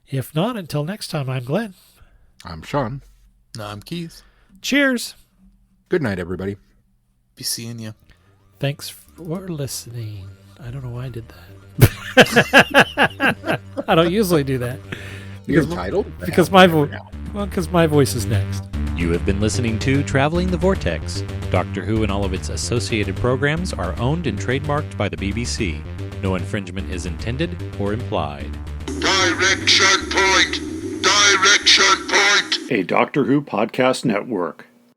If not, until next time, I'm Glenn. I'm Sean. No, I'm Keith. Cheers. Good night, everybody. Be seeing you. Thanks for listening. I don't know why I did that. I don't usually do that. You're entitled? Because my voice is next. You have been listening to Traveling the Vortex. Doctor Who and all of its associated programs are owned and trademarked by the BBC. No infringement is intended or implied. Direction point! Direction point! A Doctor Who podcast network.